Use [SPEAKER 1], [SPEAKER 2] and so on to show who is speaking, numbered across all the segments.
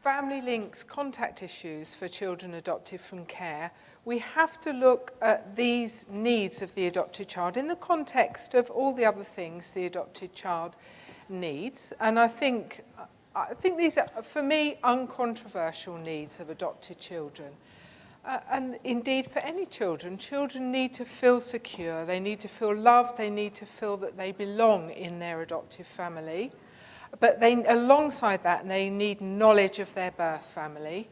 [SPEAKER 1] family links, contact issues for children adopted from care, we have to look at these needs of the adopted child in the context of all the other things the adopted child needs. And I think these are, for me, uncontroversial needs of adopted children. And indeed, for any children, children need to feel secure, they need to feel loved, they need to feel that they belong in their adoptive family. But alongside that, they need knowledge of their birth family,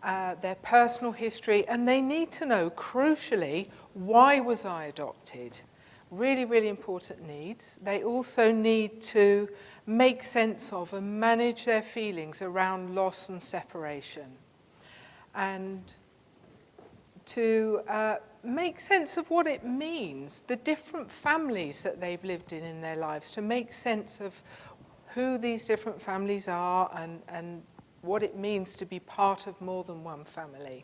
[SPEAKER 1] their personal history, and they need to know, crucially, why was I adopted? Really, really important needs. They also need to make sense of and manage their feelings around loss and separation. And to make sense of what it means, the different families that they've lived in their lives, to make sense of who these different families are and what it means to be part of more than one family.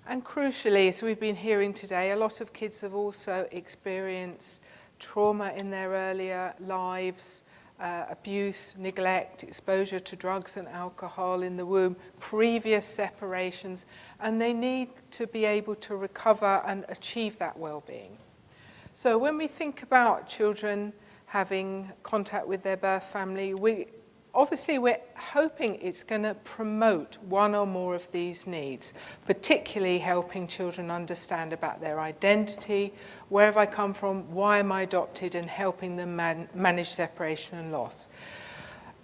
[SPEAKER 1] And crucially, as we've been hearing today, a lot of kids have also experienced trauma in their earlier lives, abuse, neglect, exposure to drugs and alcohol in the womb, previous separations, and they need to be able to recover and achieve that well-being. So when we think about children having contact with their birth family, we're hoping it's going to promote one or more of these needs, particularly helping children understand about their identity, where have I come from, why am I adopted, and helping them manage separation and loss.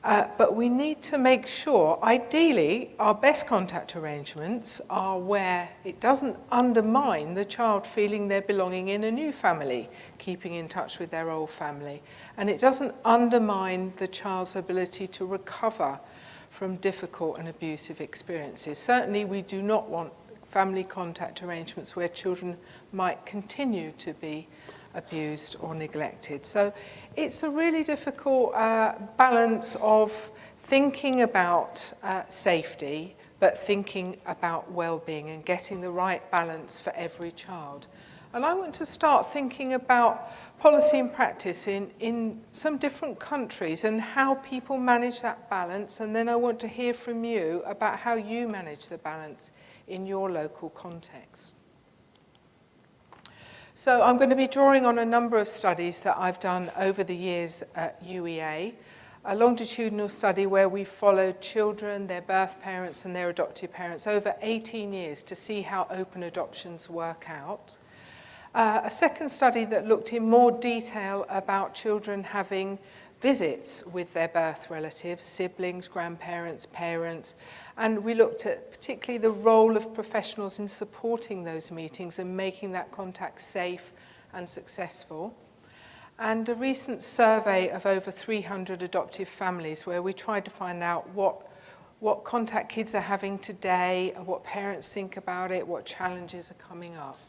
[SPEAKER 1] But we need to make sure, ideally, our best contact arrangements are where it doesn't undermine the child feeling they're belonging in a new family, keeping in touch with their old family. And it doesn't undermine the child's ability to recover from difficult and abusive experiences. Certainly, we do not want family contact arrangements where children might continue to be abused or neglected. So it's a really difficult balance of thinking about safety, but thinking about well-being and getting the right balance for every child. And I want to start thinking about policy and practice in some different countries and how people manage that balance. And then I want to hear from you about how you manage the balance in your local context. So I'm going to be drawing on a number of studies that I've done over the years at UEA, a longitudinal study where we followed children, their birth parents and their adoptive parents over 18 years to see how open adoptions work out. A second study that looked in more detail about children having visits with their birth relatives, siblings, grandparents, parents, and we looked at particularly the role of professionals in supporting those meetings and making that contact safe and successful. And a recent survey of over 300 adoptive families where we tried to find out what contact kids are having today, and what parents think about it, what challenges are coming up.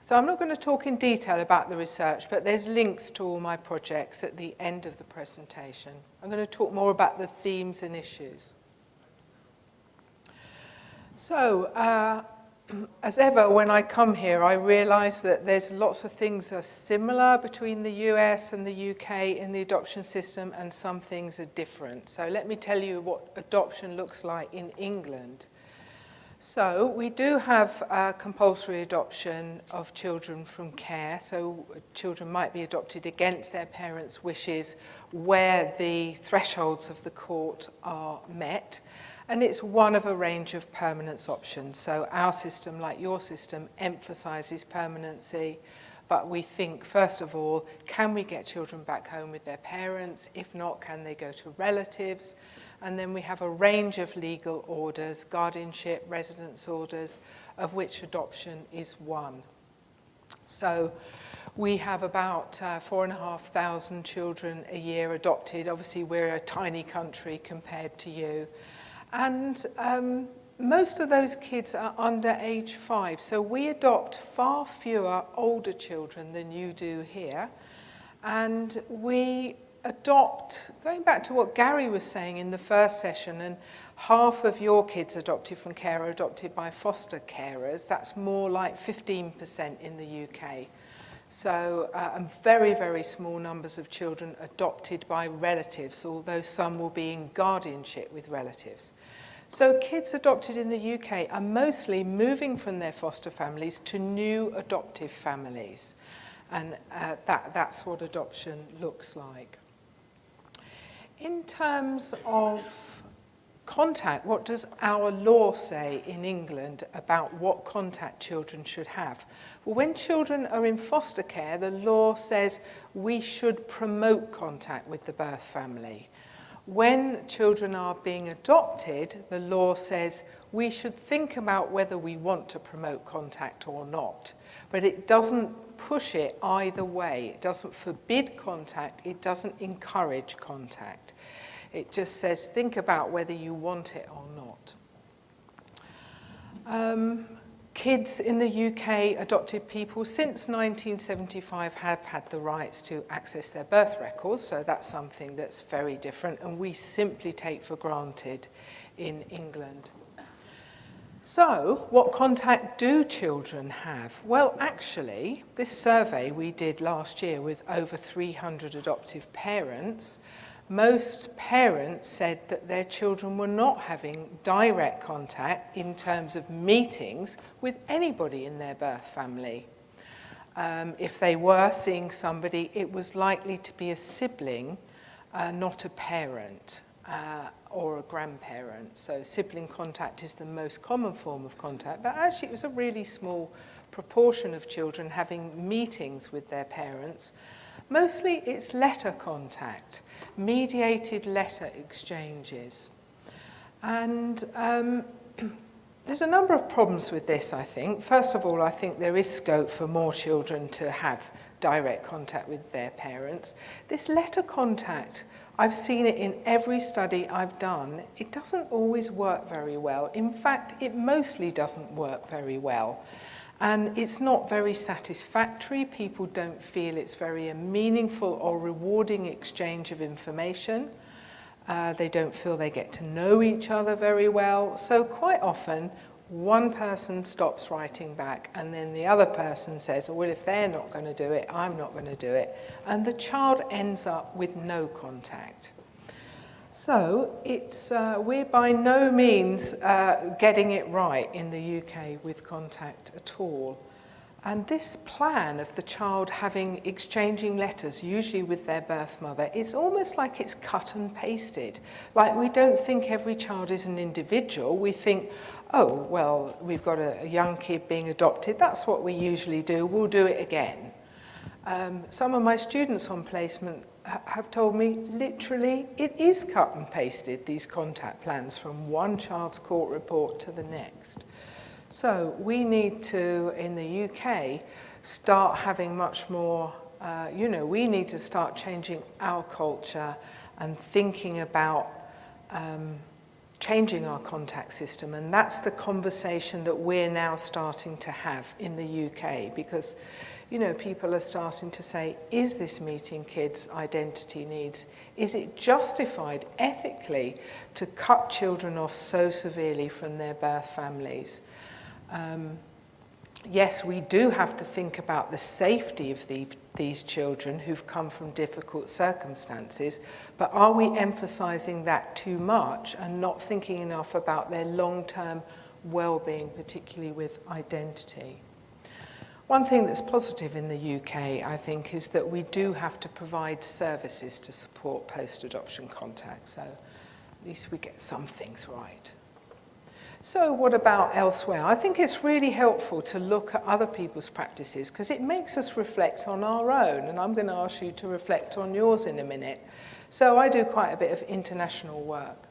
[SPEAKER 1] So I'm not going to talk in detail about the research, but there's links to all my projects at the end of the presentation. I'm going to talk more about the themes and issues. So, as ever, when I come here, I realise that there's lots of things that are similar between the US and the UK in the adoption system, and some things are different. So let me tell you what adoption looks like in England. So we do have compulsory adoption of children from care. So children might be adopted against their parents' wishes where the thresholds of the court are met. And it's one of a range of permanence options. So our system, like your system, emphasises permanency. But we think, first of all, can we get children back home with their parents? If not, can they go to relatives? And then we have a range of legal orders, guardianship, residence orders, of which adoption is one. So we have about 4,500 children a year adopted. Obviously, we're a tiny country compared to you. And most of those kids are under age 5. So we adopt far fewer older children than you do here. And we adopt, going back to what Gary was saying in the first session, and half of your kids adopted from care are adopted by foster carers. That's more like 15% in the UK. So, and very, very small numbers of children adopted by relatives, although some will be in guardianship with relatives. So kids adopted in the UK are mostly moving from their foster families to new adoptive families. And that's what adoption looks like. In terms of contact, what does our law say in England about what contact children should have? Well, when children are in foster care, the law says we should promote contact with the birth family. When children are being adopted, the law says we should think about whether we want to promote contact or not. But it doesn't push it either way. It doesn't forbid contact. It doesn't encourage contact. It just says think about whether you want it or not. Kids in the UK, adopted people, since 1975 have had the rights to access their birth records, so that's something that's very different and we simply take for granted in England. So, what contact do children have? Well, actually, this survey we did last year with over 300 adoptive parents, most parents said that their children were not having direct contact in terms of meetings with anybody in their birth family. If they were seeing somebody, it was likely to be a sibling, not a parent or a grandparent. So sibling contact is the most common form of contact, but actually it was a really small proportion of children having meetings with their parents. Mostly it's letter contact, mediated letter exchanges. And there's a number of problems with this, I think. First of all, I think there is scope for more children to have direct contact with their parents. This letter contact, I've seen it in every study I've done. It doesn't always work very well. In fact, it mostly doesn't work very well. And it's not very satisfactory. People don't feel it's very a meaningful or rewarding exchange of information. They don't feel they get to know each other very well. So quite often, one person stops writing back and then the other person says, well, if they're not going to do it, I'm not going to do it. And the child ends up with no contact. So it's, we're by no means getting it right in the UK with contact at all. And this plan of the child exchanging letters, usually with their birth mother, it's almost like it's cut and pasted. Like we don't think every child is an individual. We think, oh, well, we've got a young kid being adopted. That's what we usually do. We'll do it again. Some of my students on placement have told me, literally, it is cut and pasted, these contact plans, from one child's court report to the next. So we need to, in the UK, start having much more, we need to start changing our culture and thinking about changing our contact system. And that's the conversation that we're now starting to have in the UK, because people are starting to say, is this meeting kids' identity needs? Is it justified ethically to cut children off so severely from their birth families? Yes, we do have to think about the safety of these children who've come from difficult circumstances, but are we emphasizing that too much and not thinking enough about their long-term well-being, particularly with identity? One thing that's positive in the UK, I think, is that we do have to provide services to support post-adoption contact, so at least we get some things right. So what about elsewhere? I think it's really helpful to look at other people's practices because it makes us reflect on our own, and I'm going to ask you to reflect on yours in a minute. So I do quite a bit of international work.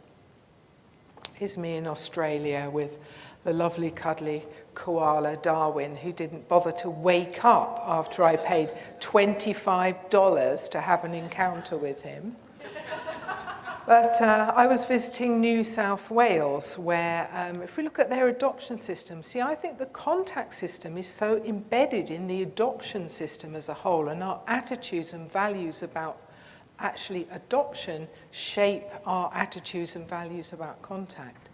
[SPEAKER 1] Here's me in Australia with the lovely cuddly koala Darwin, who didn't bother to wake up after I paid $25 to have an encounter with him. But I was visiting New South Wales, where if we look at their adoption system, see, I think the contact system is so embedded in the adoption system as a whole, and our attitudes and values about actually adoption shape our attitudes and values about contact.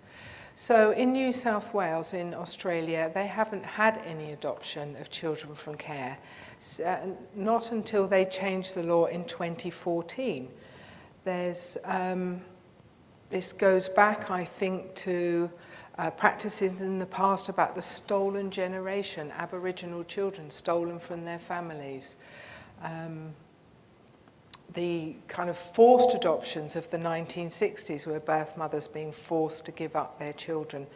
[SPEAKER 1] So in New South Wales, in Australia, they haven't had any adoption of children from care not until they changed the law in 2014. There's, this goes back, I think, to practices in the past about the stolen generation, Aboriginal children stolen from their families. The kind of forced adoptions of the 1960s, where birth mothers being forced to give up their children.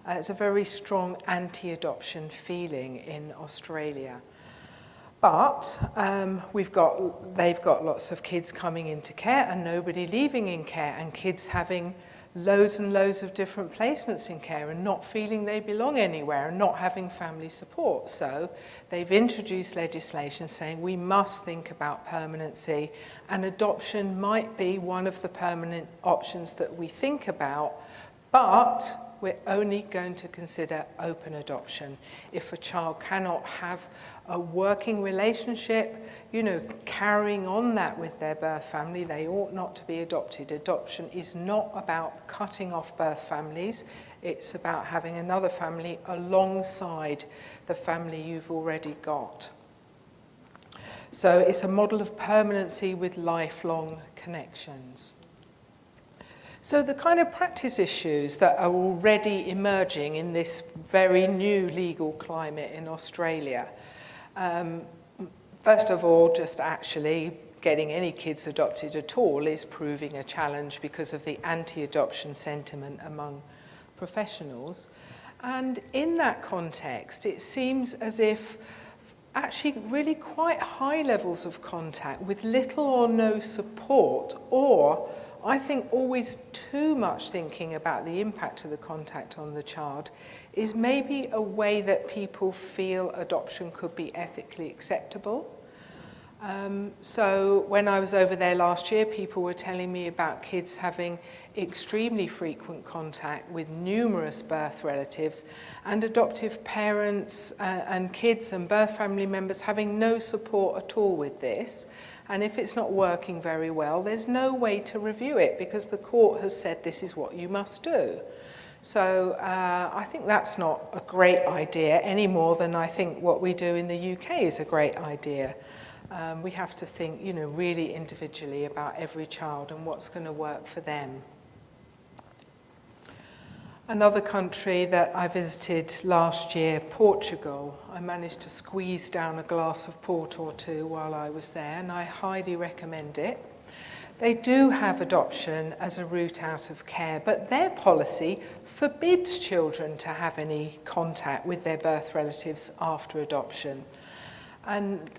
[SPEAKER 1] It's a very strong anti-adoption feeling in Australia. But they've got lots of kids coming into care and nobody leaving in care, and kids having loads and loads of different placements in care and not feeling they belong anywhere and not having family support. So they've introduced legislation saying we must think about permanency, and adoption might be one of the permanent options that we think about, but we're only going to consider open adoption. If a child cannot have a working relationship, carrying on that with their birth family, they ought not to be adopted. Adoption is not about cutting off birth families. It's about having another family alongside the family you've already got. So it's a model of permanency with lifelong connections. So the kind of practice issues that are already emerging in this very new legal climate in Australia. First of all, just actually getting any kids adopted at all is proving a challenge because of the anti-adoption sentiment among professionals. And in that context, it seems as if actually really quite high levels of contact with little or no support, or I think always too much thinking about the impact of the contact on the child, is maybe a way that people feel adoption could be ethically acceptable. So when I was over there last year, people were telling me about kids having extremely frequent contact with numerous birth relatives, and adoptive parents and kids and birth family members having no support at all with this. And if it's not working very well, there's no way to review it because the court has said this is what you must do. So I think that's not a great idea any more than I think what we do in the UK is a great idea. We have to think, really individually about every child and what's going to work for them. Another country that I visited last year, Portugal, I managed to squeeze down a glass of port or two while I was there, and I highly recommend it. They do have adoption as a route out of care, but their policy forbids children to have any contact with their birth relatives after adoption. And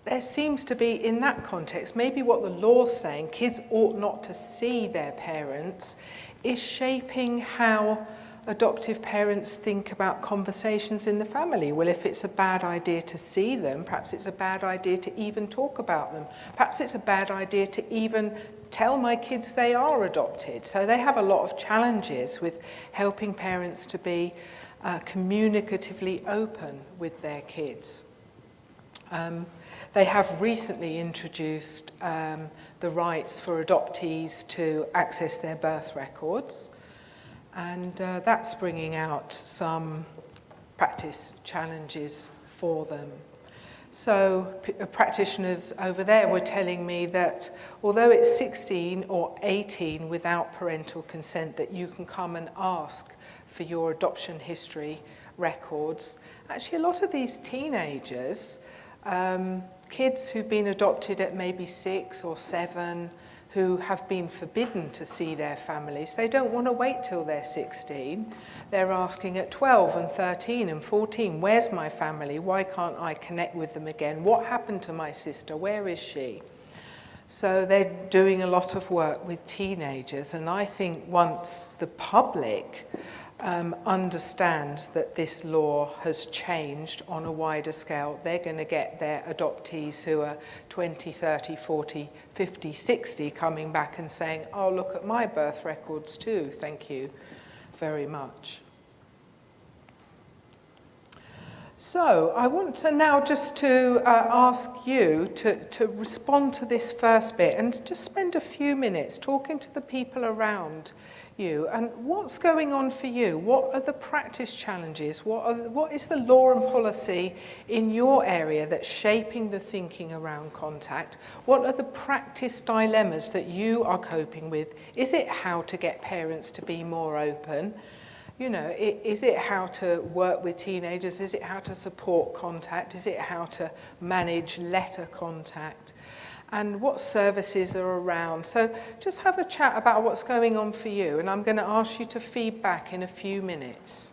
[SPEAKER 1] there seems to be, in that context, maybe what the law's saying, kids ought not to see their parents, is shaping how adoptive parents think about conversations in the family. Well, if it's a bad idea to see them, perhaps it's a bad idea to even talk about them. Perhaps it's a bad idea to even tell my kids they are adopted. So they have a lot of challenges with helping parents to be communicatively open with their kids. They have recently introduced the rights for adoptees to access their birth records, and that's bringing out some practice challenges for them. So practitioners over there were telling me that although it's 16 or 18 without parental consent that you can come and ask for your adoption history records, actually a lot of these teenagers, kids who've been adopted at maybe 6 or 7, who have been forbidden to see their families, they don't want to wait till they're 16. They're asking at 12 and 13 and 14, where's my family? Why can't I connect with them again? What happened to my sister? Where is she? So they're doing a lot of work with teenagers, and I think once the public understand that this law has changed on a wider scale, they're going to get their adoptees who are 20, 30, 40, 50, 60 coming back and saying, oh, look at my birth records too, thank you very much. So I want to now just to ask you to respond to this first bit and just spend a few minutes talking to the people around you. And what's going on for you? What are the practice challenges? What is the law and policy in your area that's shaping the thinking around contact? What are the practice dilemmas that you are coping with? Is it how to get parents to be more open? You know, is it how to work with teenagers? Is it how to support contact? Is it how to manage letter contact? And what services are around? So just have a chat about what's going on for you, and I'm going to ask you to feed back in a few minutes.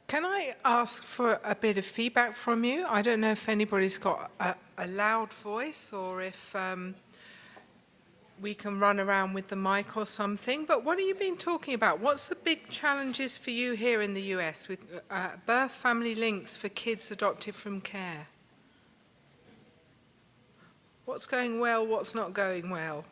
[SPEAKER 1] Can I ask for a bit of feedback from you? I don't know if anybody's got a loud voice or if we can run around with the mic or something, but what have you been talking about? What's the big challenges for you here in the US with birth family links for kids adopted from care? What's going well, what's not going well?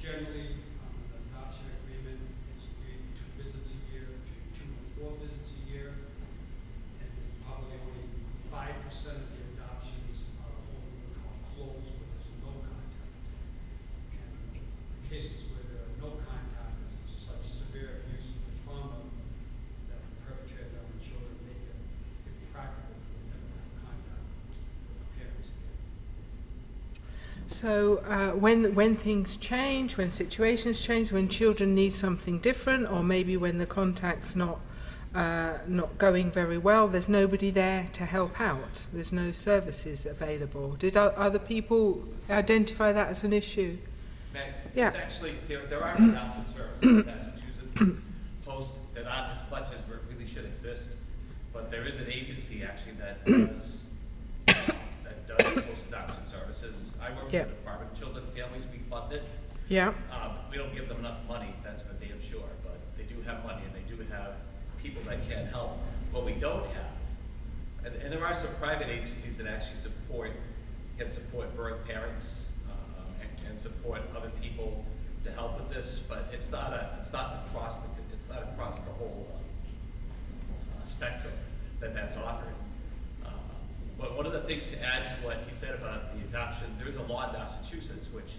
[SPEAKER 2] Generally, the adoption agreement is agreed 2 visits a year, between 2 and 4 visits a year, and probably only 5% of the adoptions are what we would call closed, where there's no contact. And in cases where there are no contact, there's such severe abuse and trauma that perpetrated on the children make it impractical for them to have contact with the parents again.
[SPEAKER 1] So when things change, when situations change, when children need something different, or maybe when the contact's not going very well, there's nobody there to help out. There's no services available. Did other people identify that as an issue?
[SPEAKER 3] Meg,
[SPEAKER 1] Yeah.
[SPEAKER 3] It's actually, there are adoption services in Massachusetts, that aren't as much as really should exist, but there is an agency actually that does post-adoption services. I work
[SPEAKER 1] Yeah.
[SPEAKER 3] with the Department of Children and Families, we fund it.
[SPEAKER 1] Yeah.
[SPEAKER 3] We don't give them enough money, that's for damn sure, but they do have money and they do have people that can help. What we don't have, and there are some private agencies that actually can support birth parents and support other people to help with this, but it's not across the whole spectrum that's offered. But one of the things to add to what he said about the adoption, there is a law in Massachusetts which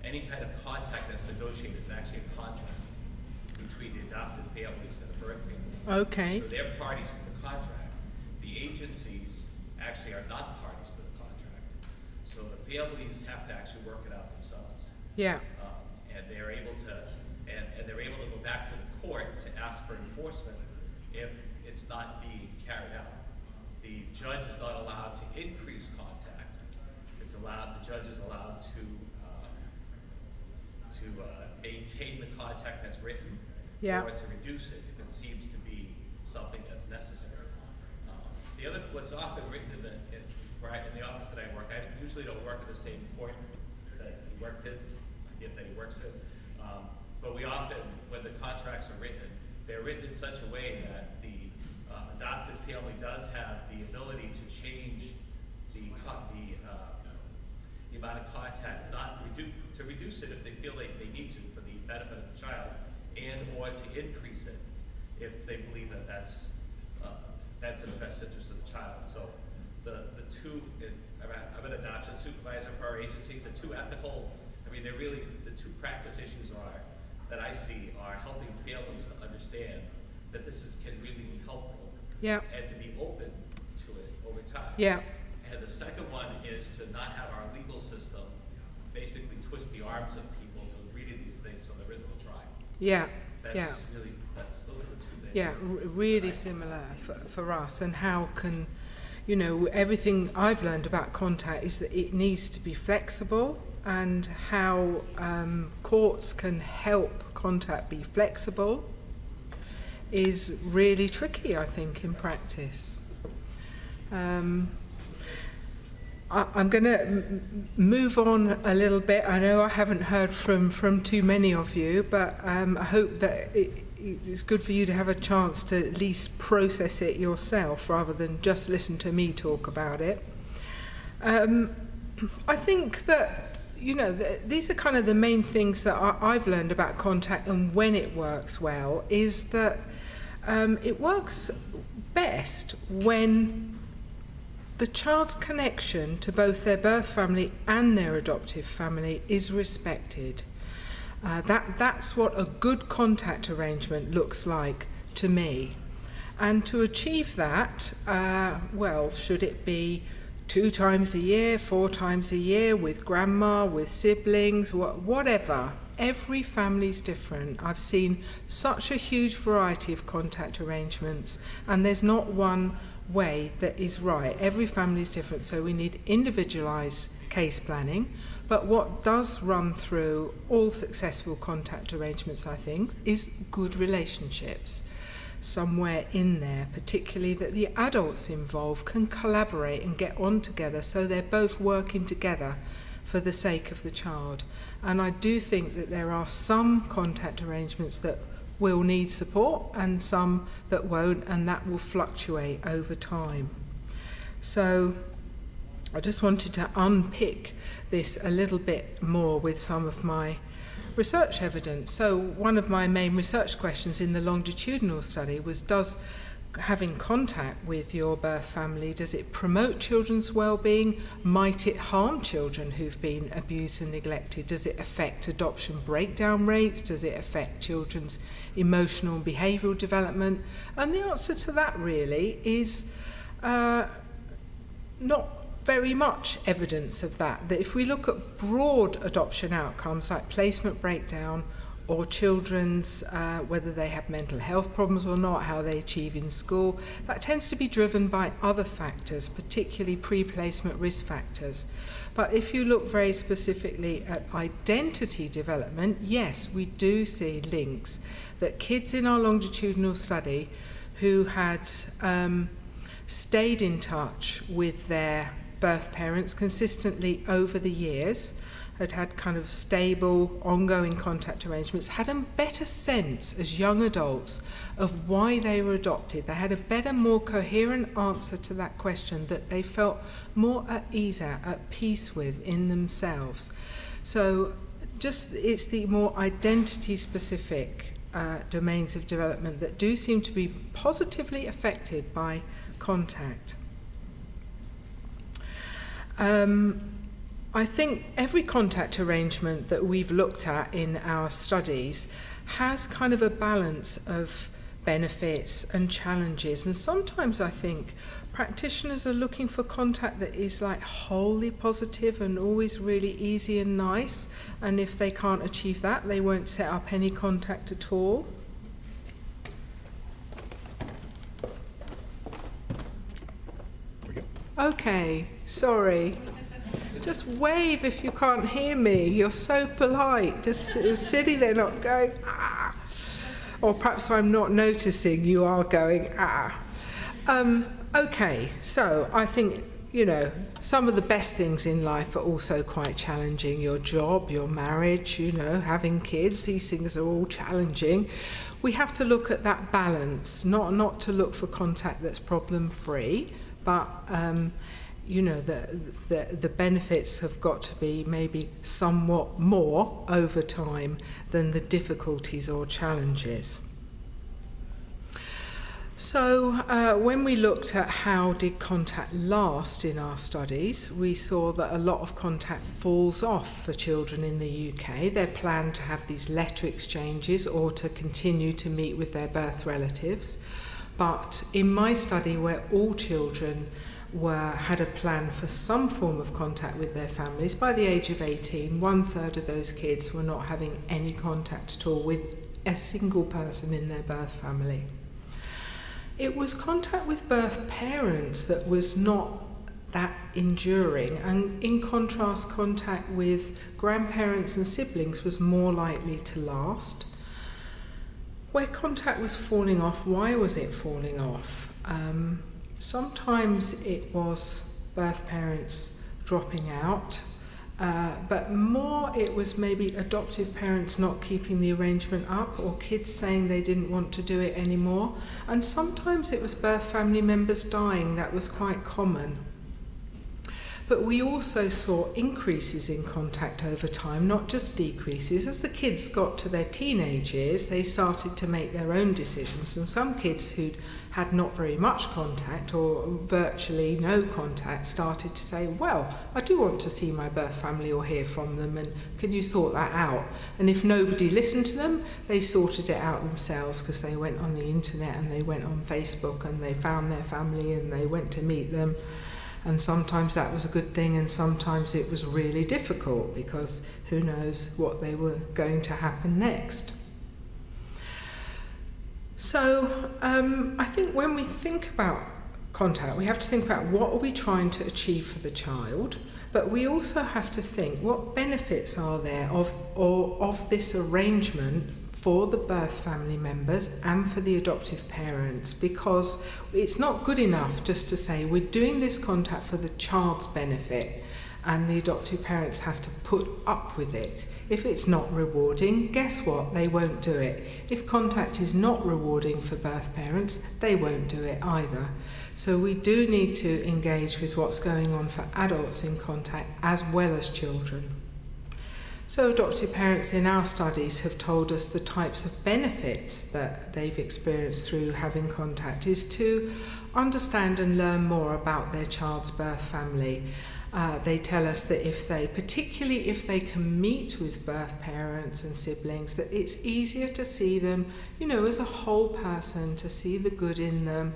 [SPEAKER 3] any kind of contact that's negotiated is actually a contract between the adopted families and the birth family.
[SPEAKER 1] Okay.
[SPEAKER 3] So they're parties to the contract. The agencies actually are not parties to the contract. So the families have to actually work it out themselves.
[SPEAKER 1] Yeah.
[SPEAKER 3] And they're able to go back to the court to ask for enforcement if it's not being carried out. The judge is not allowed to increase contact. The judge is allowed to maintain the contact that's written,
[SPEAKER 1] Yeah.
[SPEAKER 3] or to reduce it if it seems to be something that's necessary. What's often written in the office that I work, I usually don't work at the same point that he worked in, that he works in. But we often, when the contracts are written, they're written in such a way that the adopted family does have the ability to change the amount of contact, to reduce it if they feel like they need to for the benefit of the child, and or to increase it if they believe that that's in the best interest of the child. So I'm an adoption supervisor for our agency. The two practice issues that I see are helping families to understand that can really be helpful.
[SPEAKER 1] Yeah.
[SPEAKER 3] And to be open to it over time.
[SPEAKER 1] Yeah.
[SPEAKER 3] And the second one is to not have our legal system basically twist the arms of people to agree to these things so there isn't a trial.
[SPEAKER 1] Yeah.
[SPEAKER 3] Those are the two things.
[SPEAKER 1] Yeah, really similar for us. And how can, everything I've learned about contact is that it needs to be flexible, and how courts can help contact be flexible. is really tricky, I think, in practice. I'm going to move on a little bit. I know I haven't heard from too many of you, but I hope that it's good for you to have a chance to at least process it yourself rather than just listen to me talk about it. I think that, you know, these are kind of the main things that I've learned about contact and when it works well, is that it works best when the child's connection to both their birth family and their adoptive family is respected. That's what a good contact arrangement looks like to me. And to achieve that, well, should it be 2 times a year, 4 times a year, with grandma, with siblings, whatever. Every family's different. I've seen such a huge variety of contact arrangements, and there's not one way that is right. Every family is different, so we need individualized case planning. But what does run through all successful contact arrangements, I think, is good relationships. Somewhere in there, particularly that the adults involved can collaborate and get on together, so they're both working together for the sake of the child. And I do think that there are some contact arrangements that will need support and some that won't, and that will fluctuate over time. So I just wanted to unpick this a little bit more with some of my research evidence. So one of my main research questions in the longitudinal study was, does having contact with your birth family, does it promote children's well-being? Might it harm children who've been abused and neglected? Does it affect adoption breakdown rates? Does it affect children's emotional and behavioural development? And the answer to that really is not very much evidence of that. That if we look at broad adoption outcomes like placement breakdown or children's, whether they have mental health problems or not, how they achieve in school, that tends to be driven by other factors, particularly pre-placement risk factors. But if you look very specifically at identity development, yes, we do see links that kids in our longitudinal study who had stayed in touch with their birth parents consistently over the years, had kind of stable, ongoing contact arrangements, had a better sense as young adults of why they were adopted. They had a better, more coherent answer to that question that they felt more at ease at peace with in themselves. So just it's the more identity-specific domains of development that do seem to be positively affected by contact. I think every contact arrangement that we've looked at in our studies has kind of a balance of benefits and challenges, and sometimes I think practitioners are looking for contact that is like wholly positive and always really easy and nice, and if they can't achieve that, they won't set up any contact at all. Okay, sorry. Just wave if you can't hear me. You're so polite. Just sitting there not going, ah. Or perhaps I'm not noticing you are going, ah. Okay, so I think, you know, some of the best things in life are also quite challenging. Your job, your marriage, you know, having kids, these things are all challenging. We have to look at that balance, not to look for contact that's problem-free, but you know, the benefits have got to be maybe somewhat more over time than the difficulties or challenges. So when we looked at how did contact last in our studies, we saw that a lot of contact falls off for children in the UK. They're planned to have these letter exchanges or to continue to meet with their birth relatives. But in my study, where all children had a plan for some form of contact with their families, by the age of 18, 1/3 of those kids were not having any contact at all with a single person in their birth family. It was contact with birth parents that was not that enduring, and in contrast, contact with grandparents and siblings was more likely to last. Where contact was falling off, why was it falling off? Sometimes it was birth parents dropping out, but more it was maybe adoptive parents not keeping the arrangement up, or kids saying they didn't want to do it anymore. And sometimes it was birth family members dying. That was quite common. But we also saw increases in contact over time, not just decreases. As the kids got to their teenage years, they started to make their own decisions. And some kids who'd had not very much contact or virtually no contact started to say, well, I do want to see my birth family or hear from them, and can you sort that out? And if nobody listened to them, they sorted it out themselves, because they went on the internet and they went on Facebook and they found their family and they went to meet them. And sometimes that was a good thing, and sometimes it was really difficult, because who knows what they were going to happen next. So I think when we think about contact, we have to think about what are we trying to achieve for the child, but we also have to think what benefits are there of this arrangement for the birth family members and for the adoptive parents, because it's not good enough just to say we're doing this contact for the child's benefit and the adoptive parents have to put up with it. If it's not rewarding, guess what? They won't do it. If contact is not rewarding for birth parents, they won't do it either. So we do need to engage with what's going on for adults in contact as well as children. So adoptive parents in our studies have told us the types of benefits that they've experienced through having contact is to understand and learn more about their child's birth family. They tell us that particularly if they can meet with birth parents and siblings, that it's easier to see them, as a whole person, to see the good in them,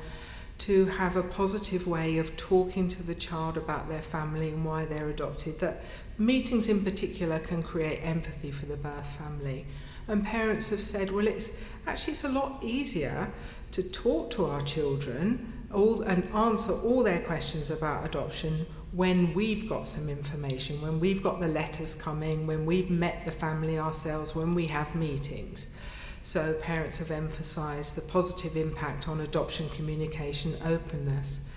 [SPEAKER 1] to have a positive way of talking to the child about their family and why they're adopted, that meetings in particular can create empathy for the birth family. And parents have said, well, it's a lot easier to talk to our children and answer all their questions about adoption when we've got some information, when we've got the letters coming, when we've met the family ourselves, when we have meetings. So parents have emphasised the positive impact on adoption communication openness.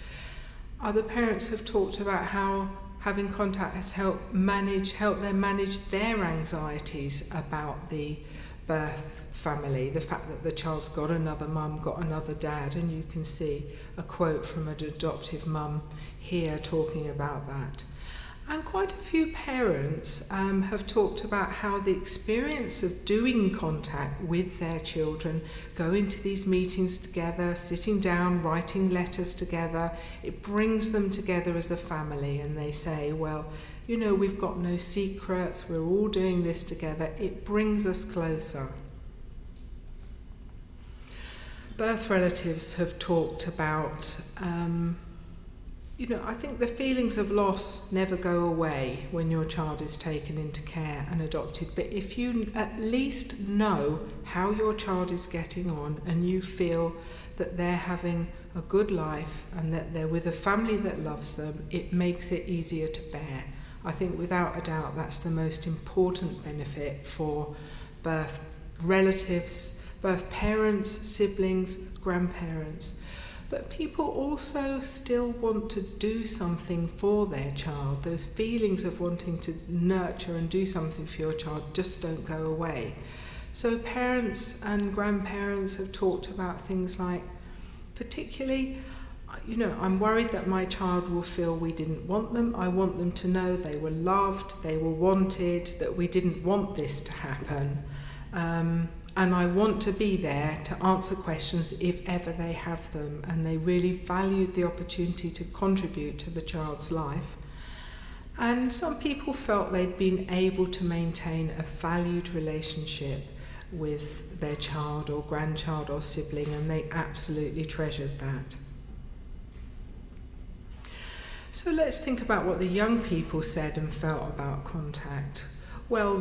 [SPEAKER 1] Other parents have talked about how having contact has helped them manage their anxieties about the birth family, the fact that the child's got another mum, got another dad, and you can see a quote from an adoptive mum here talking about that. And quite a few parents have talked about how the experience of doing contact with their children, going to these meetings together, sitting down, writing letters together, it brings them together as a family, and they say, well, we've got no secrets, we're all doing this together, it brings us closer. Birth relatives have talked about I think the feelings of loss never go away when your child is taken into care and adopted. But if you at least know how your child is getting on and you feel that they're having a good life and that they're with a family that loves them, it makes it easier to bear. I think without a doubt that's the most important benefit for birth relatives, birth parents, siblings, grandparents. But people also still want to do something for their child. Those feelings of wanting to nurture and do something for your child just don't go away. So parents and grandparents have talked about things like, particularly, I'm worried that my child will feel we didn't want them. I want them to know they were loved, they were wanted, that we didn't want this to happen. And I want to be there to answer questions if ever they have them, and they really valued the opportunity to contribute to the child's life. And some people felt they'd been able to maintain a valued relationship with their child or grandchild or sibling, and they absolutely treasured that. So let's think about what the young people said and felt about contact. Well,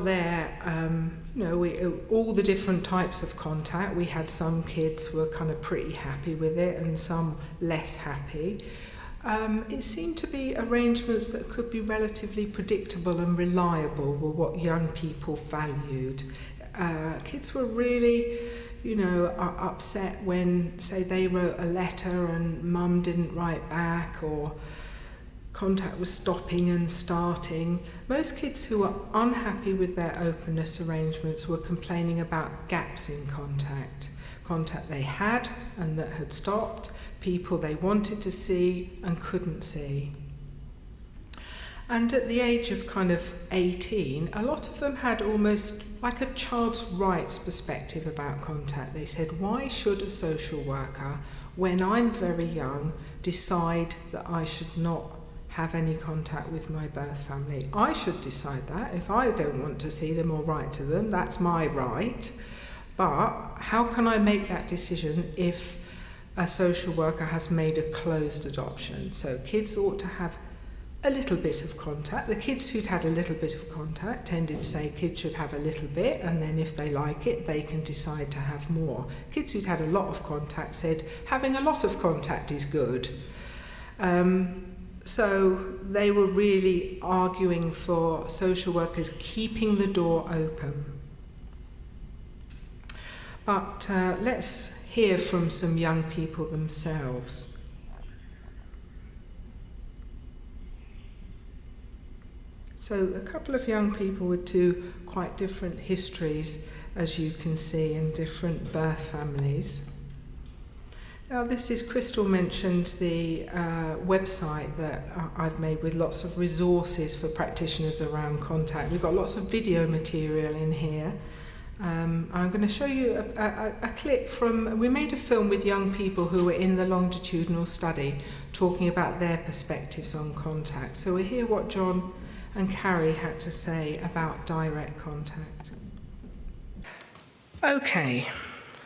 [SPEAKER 1] all the different types of contact. We had some kids who were kind of pretty happy with it and some less happy. It seemed to be arrangements that could be relatively predictable and reliable were what young people valued. Kids were really, are upset when, say, they wrote a letter and mum didn't write back, or contact was stopping and starting. Most kids who were unhappy with their openness arrangements were complaining about gaps in contact. Contact they had and that had stopped, people they wanted to see and couldn't see. And at the age of kind of 18, a lot of them had almost like a child's rights perspective about contact. They said, why should a social worker, when I'm very young, decide that I should not have any contact with my birth family? I should decide that. If I don't want to see them or write to them, that's my right. But how can I make that decision if a social worker has made a closed adoption? So kids ought to have a little bit of contact. The kids who'd had a little bit of contact tended to say kids should have a little bit, and then if they like it, they can decide to have more. Kids who'd had a lot of contact said having a lot of contact is good. So they were really arguing for social workers keeping the door open. But let's hear from some young people themselves. So a couple of young people with two quite different histories, as you can see, in different birth families. Now, this is, Crystal mentioned the website that I've made with lots of resources for practitioners around contact. We've got lots of video material in here. I'm going to show you a clip from, we made a film with young people who were in the longitudinal study talking about their perspectives on contact. So we'll hear what John and Carrie had to say about direct contact. Okay,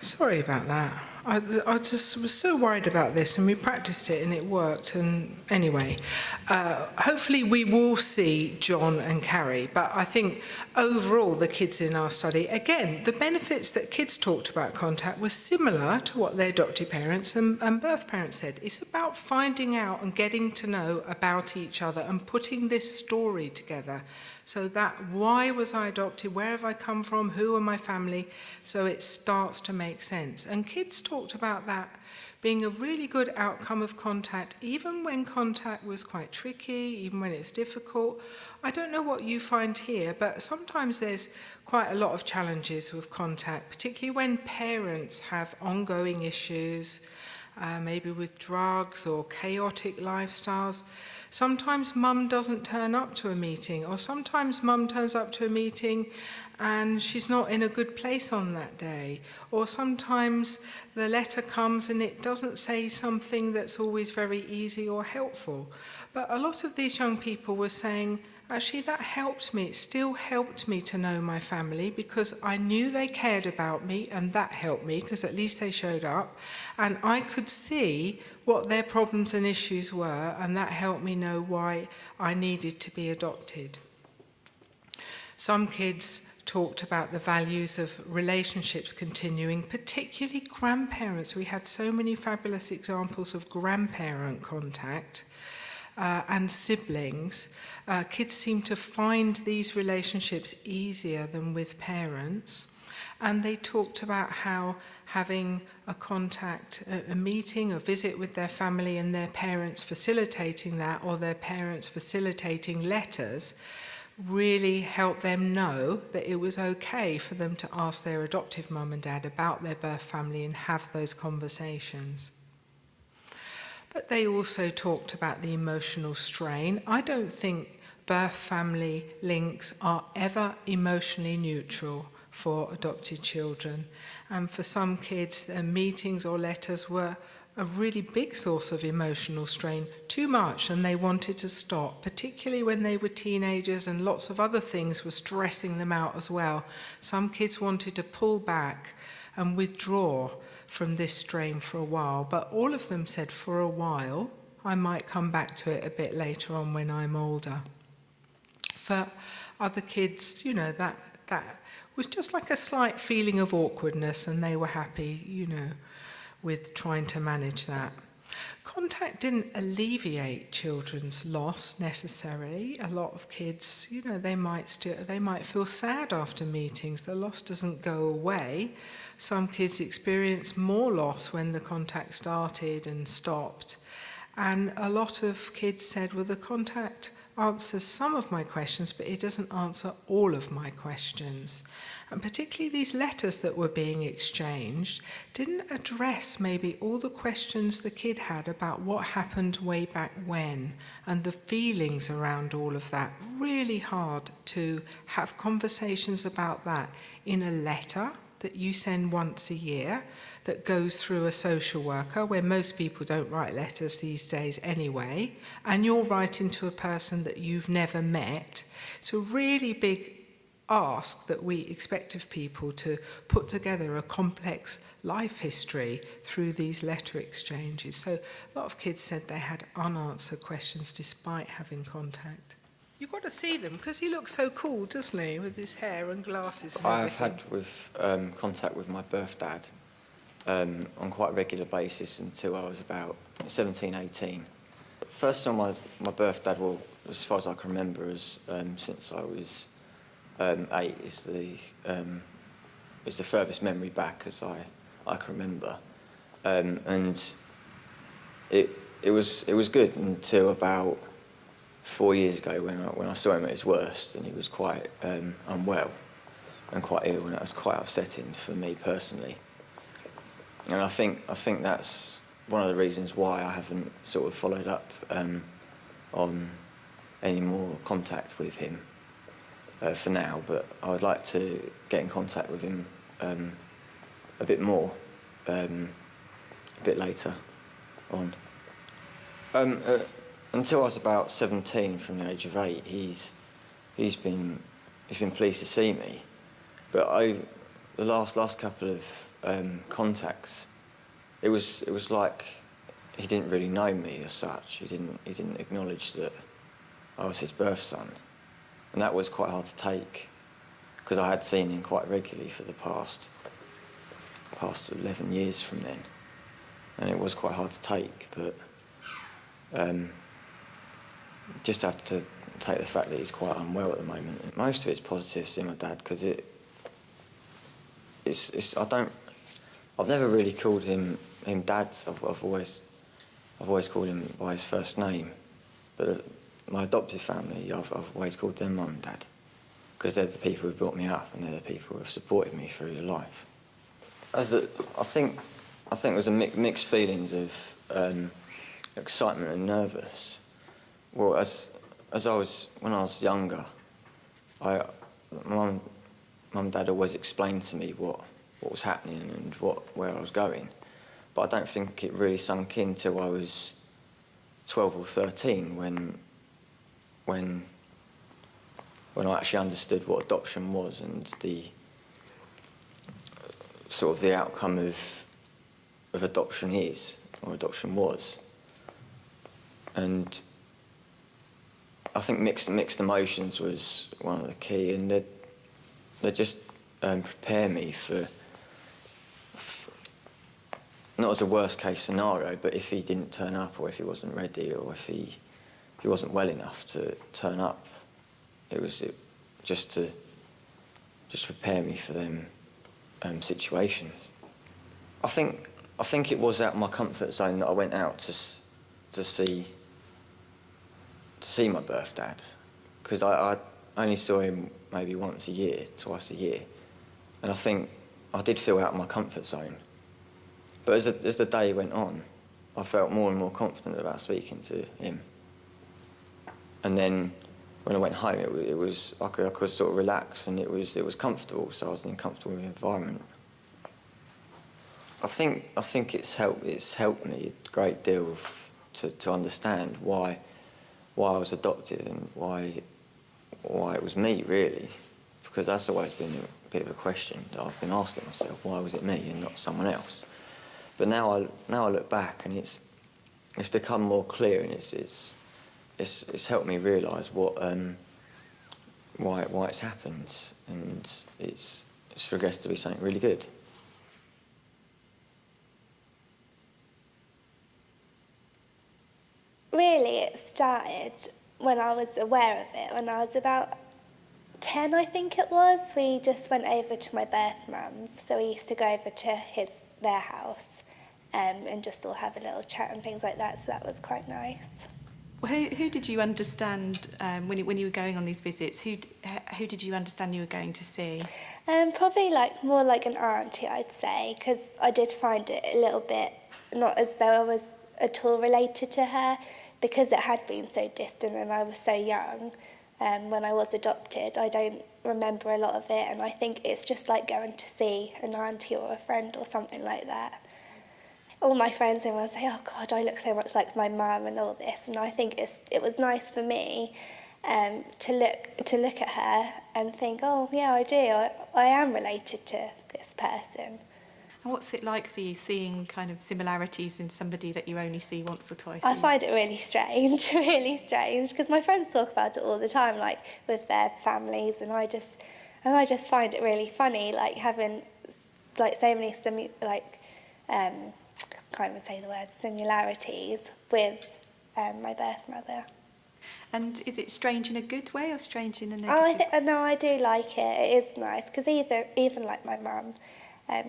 [SPEAKER 1] sorry about that. I just was so worried about this, and we practiced it and it worked. And anyway, hopefully we will see John and Carrie, but I think overall the kids in our study, again, the benefits that kids talked about contact were similar to what their adoptive parents and birth parents said. It's about finding out and getting to know about each other and putting this story together. So that, why was I adopted? Where have I come from? Who are my family? So it starts to make sense. And kids talked about that being a really good outcome of contact, even when contact was quite tricky, even when it's difficult. I don't know what you find here, but sometimes there's quite a lot of challenges with contact, particularly when parents have ongoing issues, maybe with drugs or chaotic lifestyles. Sometimes mum doesn't turn up to a meeting, or sometimes mum turns up to a meeting and she's not in a good place on that day. Or sometimes the letter comes and it doesn't say something that's always very easy or helpful. But a lot of these young people were saying, actually, that helped me. It still helped me to know my family because I knew they cared about me, and that helped me because at least they showed up. And I could see what their problems and issues were, and that helped me know why I needed to be adopted. Some kids talked about the values of relationships continuing, particularly grandparents. We had so many fabulous examples of grandparent contact. And siblings, kids seem to find these relationships easier than with parents. And they talked about how having a contact, a meeting, a visit with their family and their parents facilitating that, or their parents facilitating letters, really helped them know that it was okay for them to ask their adoptive mum and dad about their birth family and have those conversations. But they also talked about the emotional strain. I don't think birth family links are ever emotionally neutral for adopted children. And for some kids, their meetings or letters were a really big source of emotional strain, too much, and they wanted to stop, particularly when they were teenagers and lots of other things were stressing them out as well. Some kids wanted to pull back and withdraw from this strain for a while, but all of them said for a while. I might come back to it a bit later on when I'm older. For other kids, that was just like a slight feeling of awkwardness, and they were happy, with trying to manage that. Contact didn't alleviate children's loss necessarily. A lot of kids, you know, they might feel sad after meetings. The loss doesn't go away. Some kids experience more loss when the contact started and stopped. And a lot of kids said, well, the contact answers some of my questions, but it doesn't answer all of my questions. And particularly these letters that were being exchanged didn't address maybe all the questions the kid had about what happened way back when and the feelings around all of that. Really hard to have conversations about that in a letter that you send once a year that goes through a social worker, where most people don't write letters these days anyway, and you're writing to a person that you've never met. It's a really big ask that we expect of people, to put together a complex life history through these letter exchanges. So a lot of kids said they had unanswered questions despite having contact. You've got to see them because he looks so cool, doesn't he, with his hair and glasses and
[SPEAKER 4] I've
[SPEAKER 1] everything.
[SPEAKER 4] had with contact with my birth dad on quite a regular basis until I was about 17, 18. First on my birth dad, well, as far as I can remember, is since I was 8 is the furthest memory back as I can remember, and it was good until about 4 years ago when I saw him at his worst, and he was quite unwell and quite ill, and that was quite upsetting for me personally. And I think that's one of the reasons why I haven't sort of followed up on any more contact with him for now. But I would like to get in contact with him a bit more, a bit later on. Until I was about 17, from the age of 8, he's been pleased to see me. But the last couple of contacts, it was like he didn't really know me as such. He didn't acknowledge that I was his birth son, and that was quite hard to take because I had seen him quite regularly for the past 11 years from then, and it was quite hard to take. But just have to take the fact that he's quite unwell at the moment. Most of it's positive seeing my dad because I've never really called him Dad. I've always called him by his first name, but my adopted family, I've always called them Mum and Dad because they're the people who brought me up and they're the people who have supported me through life. I think it was a mixed feelings of excitement and nervous. Well, when I was younger, my mum and dad always explained to me what was happening and where I was going, but I don't think it really sunk in till I was 12 or 13 when I actually understood what adoption was and the sort of the outcome of adoption is, or adoption was. And I think mixed emotions was one of the key, and they just prepare me for not as a worst case scenario, but if he didn't turn up, or if he wasn't ready, or if he wasn't well enough to turn up, it was just to prepare me for them situations. I think it was out of my comfort zone that I went out to see my birth dad, because I only saw him maybe once a year, twice a year, and I think I did feel out of my comfort zone. But as the day went on, I felt more and more confident about speaking to him. And then when I went home, it was I could sort of relax, and it was comfortable, so I was in a comfortable environment. I think it's helped me a great deal to understand why I was adopted and why it was me, really, because that's always been a bit of a question that I've been asking myself: why was it me and not someone else? But now I look back, and it's become more clear, and it's helped me realise why it's happened, and it's progressed to be something really good.
[SPEAKER 5] Really, it started when I was aware of it, when I was about 10, I think it was. We just went over to my birth mum's, so we used to go over to their house and just all have a little chat and things like that, so that was quite nice.
[SPEAKER 6] Who did you understand when you were going on these visits? Who did you understand you were going to see?
[SPEAKER 5] Probably more like an auntie, I'd say, because I did find it a little bit not as though I was at all related to her, because it had been so distant and I was so young. When I was adopted, I don't remember a lot of it, and I think it's just like going to see an auntie or a friend or something like that. All my friends and everyone say, "Oh God, I look so much like my mum," and all this, and I think it was nice for me to look at her and think, "Oh yeah, I do. I am related to this person."
[SPEAKER 6] And what's it like for you seeing kind of similarities in somebody that you only see once or twice?
[SPEAKER 5] I find it really strange, because my friends talk about it all the time, like with their families, and I just find it really funny, like having like so many can't even say the word, similarities with my birth mother.
[SPEAKER 6] And is it strange in a good way or strange in a negative?
[SPEAKER 5] I do like it. It is nice, because even like my mum,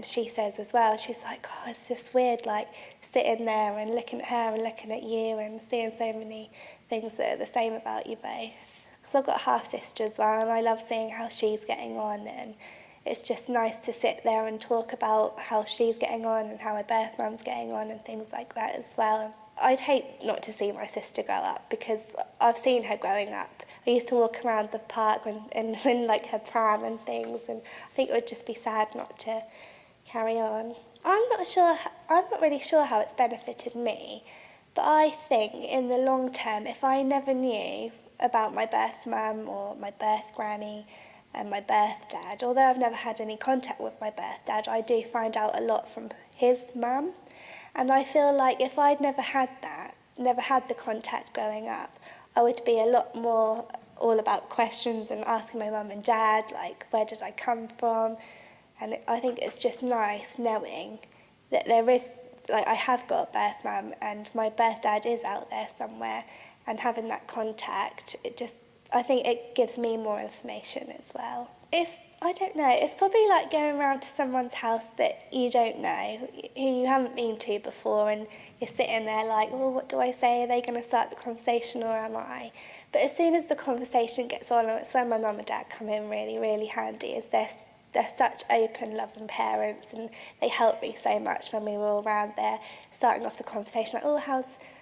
[SPEAKER 5] she says as well, she's like, "Oh, it's just weird, like sitting there and looking at her and looking at you and seeing so many things that are the same about you both." Because I've got a half sister as well, and I love seeing how she's getting on, and it's just nice to sit there and talk about how she's getting on and how my birth mum's getting on and things like that as well. I'd hate not to see my sister grow up, because I've seen her growing up. I used to walk around the park in like her pram and things, and I think it would just be sad not to carry on. I'm not really sure how it's benefited me, but I think in the long term, if I never knew about my birth mum or my birth granny and my birth dad, although I've never had any contact with my birth dad, I do find out a lot from his mum. And I feel like if I'd never had the contact growing up, I would be a lot more all about questions and asking my mum and dad, like, where did I come from? And I think it's just nice knowing that there is, like, I have got a birth mum and my birth dad is out there somewhere, and having that contact, I think it gives me more information as well. I don't know, it's probably like going around to someone's house that you don't know, who you haven't been to before, and you're sitting there like, well, what do I say? Are they going to start the conversation or am I? But as soon as the conversation gets on, it's when my mum and dad come in really, really handy, as they're such open, loving parents, and they helped me so much when we were all around there, starting off the conversation like, oh,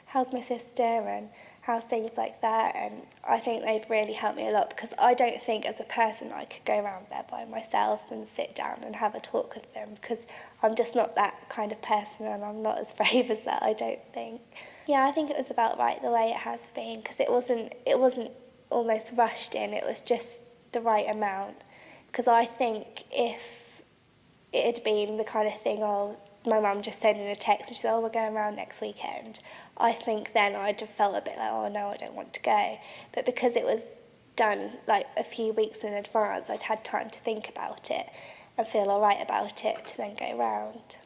[SPEAKER 5] how's my sister, and how's things like that, and I think they've really helped me a lot, because I don't think as a person I could go around there by myself and sit down and have a talk with them, because I'm just not that kind of person, and I'm not as brave as that, I don't think. Yeah, I think it was about right the way it has been, because it wasn't almost rushed in, it was just the right amount. Because I think if it had been the kind of thing, oh, my mum just sending a text and she said, oh, we're going around next weekend, I think then I'd have felt a bit like, oh, no, I don't want to go. But because it was done like a few weeks in advance, I'd had time to think about it and feel all right about it to then go round.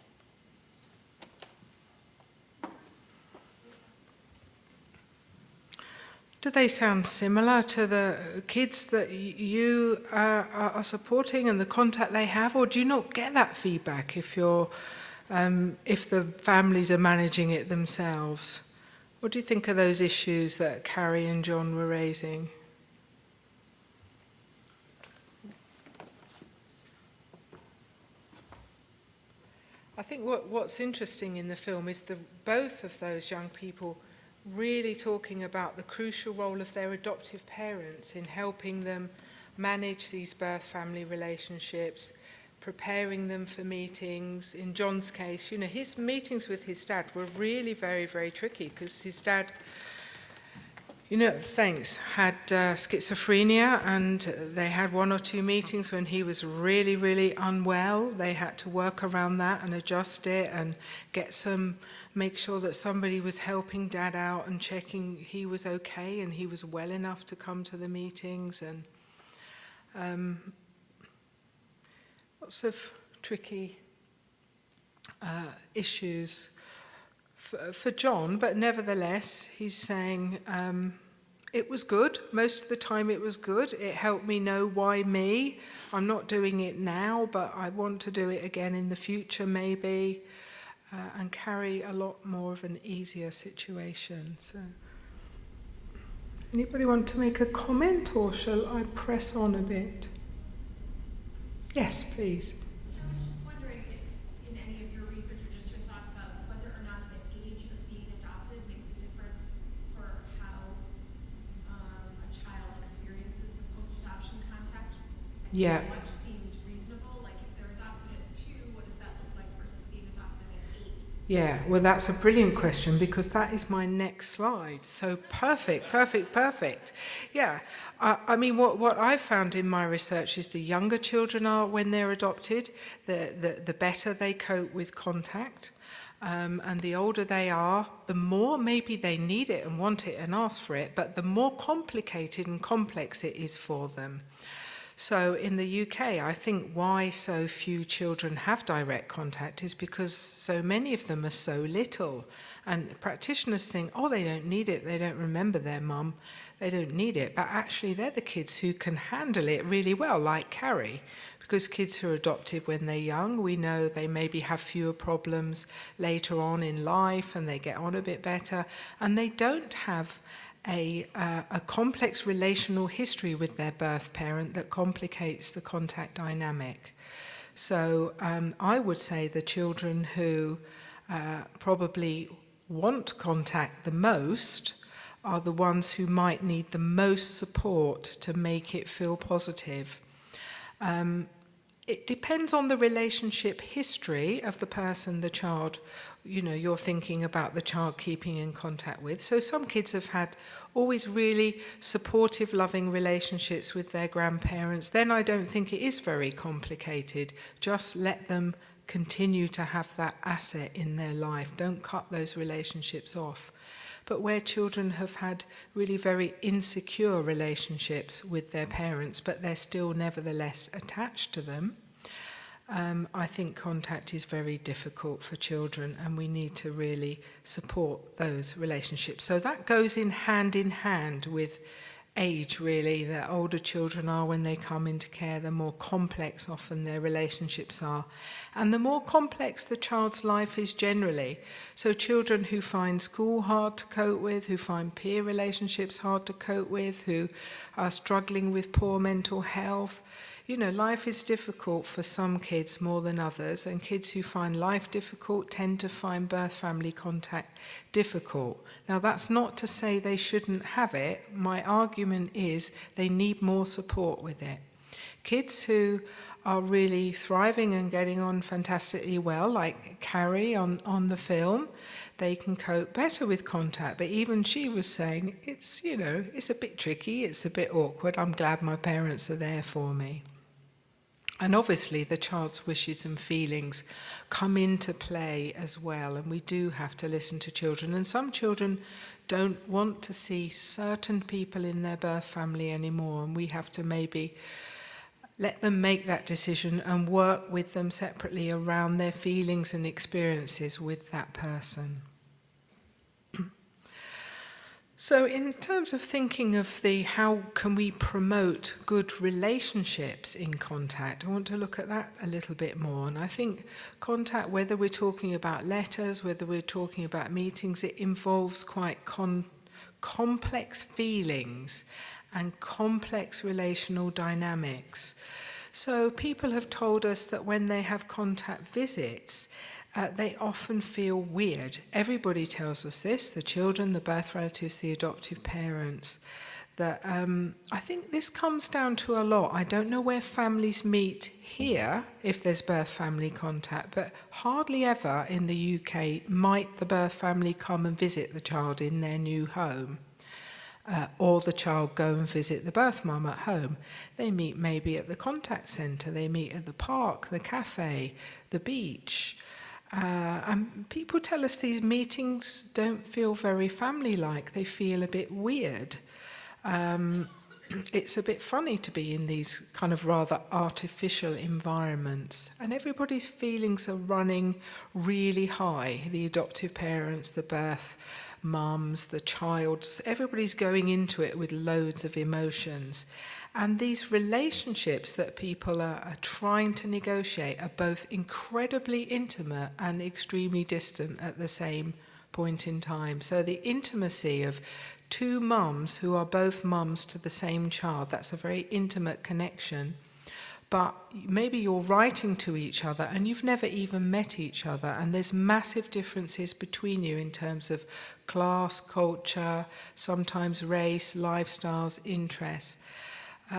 [SPEAKER 1] Do they sound similar to the kids that you are supporting and the contact they have, or do you not get that feedback if the families are managing it themselves? What do you think of those issues that Carrie and John were raising? I think what's interesting in the film is both of those young people really talking about the crucial role of their adoptive parents in helping them manage these birth-family relationships, preparing them for meetings. In John's case, his meetings with his dad were really very, very tricky, because his dad, had schizophrenia, and they had one or two meetings when he was really, really unwell. They had to work around that and adjust it and make sure that somebody was helping Dad out and checking he was okay and he was well enough to come to the meetings, and lots of tricky issues for John, but nevertheless, he's saying it was good. Most of the time it was good. It helped me know why me. I'm not doing it now, but I want to do it again in the future maybe, and carry a lot more of an easier situation. So, anybody want to make a comment, or shall I press on a bit? Yes, please.
[SPEAKER 7] I was just wondering if in any of your research or just your thoughts about whether or not the age of being adopted makes a difference for how a child experiences the post-adoption contact.
[SPEAKER 1] Yeah.
[SPEAKER 7] How much seems reasonable? Like if they're adopted at 2, what does that look like versus being adopted at 8?
[SPEAKER 1] Yeah, well, that's a brilliant question because that is my next slide. So perfect. Yeah, I mean, what I've found in my research is the younger children are when they're adopted, the better they cope with contact. And the older they are, the more maybe they need it and want it and ask for it, but the more complicated and complex it is for them. So in the UK, I think why so few children have direct contact is because so many of them are so little. And practitioners think, oh, they don't need it, they don't remember their mum, they don't need it. But actually, they're the kids who can handle it really well, like Carrie. Because kids who are adopted when they're young, we know they maybe have fewer problems later on in life and they get on a bit better. And they don't have a complex relational history with their birth parent that complicates the contact dynamic. So I would say the children who probably want contact the most are the ones who might need the most support to make it feel positive. It depends on the relationship history of the person, the child, you're thinking about the child keeping in contact with. So some kids have had always really supportive, loving relationships with their grandparents. Then I don't think it is very complicated. Just let them continue to have that asset in their life. Don't cut those relationships off. But where children have had really very insecure relationships with their parents, but they're still nevertheless attached to them, I think contact is very difficult for children, and we need to really support those relationships. So that goes in hand with age, really. The older children are when they come into care, the more complex often their relationships are. And the more complex the child's life is generally. So children who find school hard to cope with, who find peer relationships hard to cope with, who are struggling with poor mental health. Life is difficult for some kids more than others, and kids who find life difficult tend to find birth family contact difficult. Now, that's not to say they shouldn't have it. My argument is they need more support with it. Kids who are really thriving and getting on fantastically well, like Carrie on the film, they can cope better with contact. But even she was saying, it's a bit tricky, it's a bit awkward. I'm glad my parents are there for me. And obviously the child's wishes and feelings come into play as well, and we do have to listen to children. And some children don't want to see certain people in their birth family anymore, and we have to maybe let them make that decision and work with them separately around their feelings and experiences with that person. So in terms of thinking of how can we promote good relationships in contact, I want to look at that a little bit more. And I think contact, whether we're talking about letters, whether we're talking about meetings, it involves quite complex feelings and complex relational dynamics. So people have told us that when they have contact visits, they often feel weird. Everybody tells us this, the children, the birth relatives, the adoptive parents, that I think this comes down to a lot. I don't know where families meet here, if there's birth family contact, but hardly ever in the UK might the birth family come and visit the child in their new home. Or the child go and visit the birth mum at home. They meet maybe at the contact centre, they meet at the park, the cafe, the beach. And people tell us these meetings don't feel very family-like. They feel a bit weird. it's a bit funny to be in these kind of rather artificial environments, and everybody's feelings are running really high. The adoptive parents, the birth mums, the child, everybody's going into it with loads of emotions. And these relationships that people are trying to negotiate are both incredibly intimate and extremely distant at the same point in time. So the intimacy of two mums who are both mums to the same child, that's a very intimate connection. But maybe you're writing to each other and you've never even met each other, and there's massive differences between you in terms of class, culture, sometimes race, lifestyles, interests.